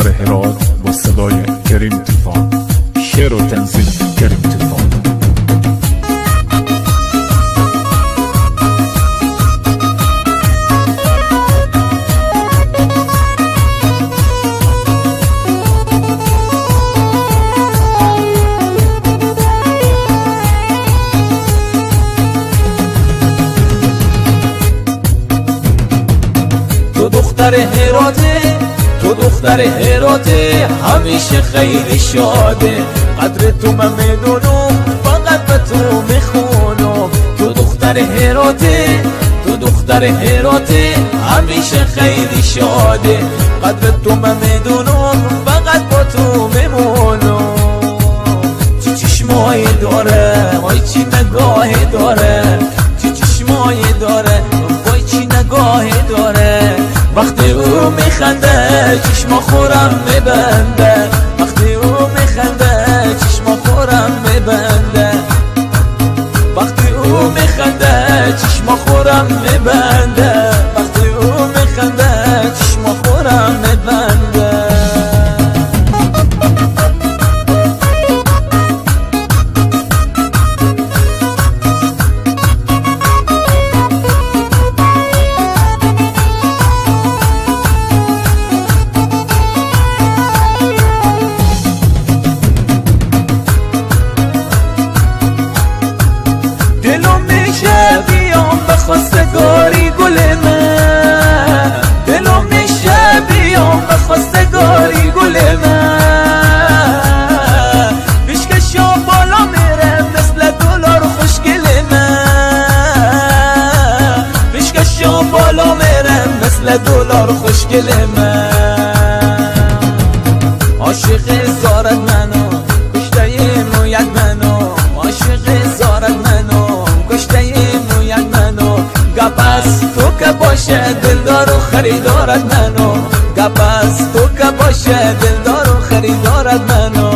دختر هرات با صدای کریم طوفان، شعر و تنظیم کریم طوفان. تو دختر هراته، تو دختر هراته، همیشه خیلی شاده. قدر تو من میدونم، فقط به تو میخونم. تو دختر هراته، تو دختر هراته، همیشه خیلی شاده. قدر تو من میدونم، فقط با تو میمونم. چی چشمایی داره، وای چی نگاهی داره، چی چشمایی داره، وای چی نگاهی داره. وقتی او میخنده چشما خورم میبنده، وقتی او میخنده چشما خورم میبنده، وقتی او میخنده چشما خورم میبنده، وقتی او میخنده چشما خورم میبنده. دلم میشه بیام به خواستگاری گل من، دلم میشه بیام به خواستگاری گل من. پیشکشا بالا میره مثل دلار خوشگل من، پیشکشا بالا میره مثل دلار خوشگل من. عاشق زارت منو کشته مویت منو، عاشق زارت منو کشته مویت منو. گپس تو که باشه دلدار و خریدارت منو، گپس تو که باشه دلدار و خریدارت منو.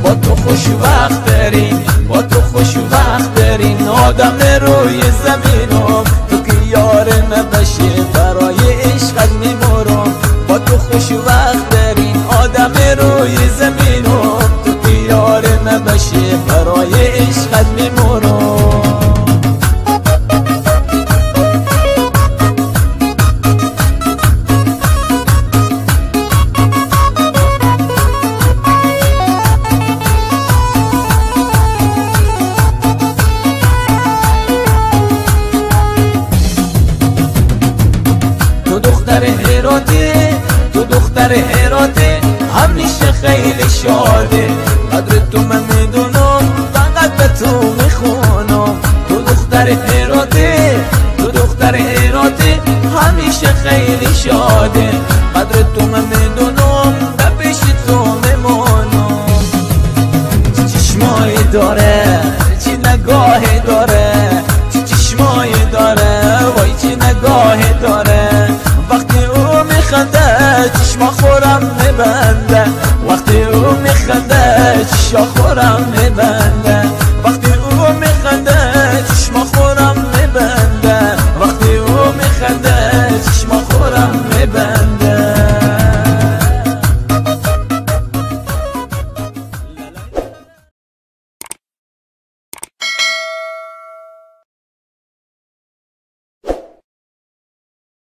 با تو خوش وقت برین، با تو خوش وقت برین، آدم روی زمینم. تو که یار نباشی برای عشقت میمرم. با تو خوش وقت برین، آدم روی زمینم. تو که یار نباشی برای عشقت میمرم. تو دختر هراته، تو دختر هراته، همیشه خیلی شاده. قدر تو من میدونم، فقط به تو میخونم. تو دختر هراته، تو دختر هراته، همیشه خیلی شاده. قدر تو من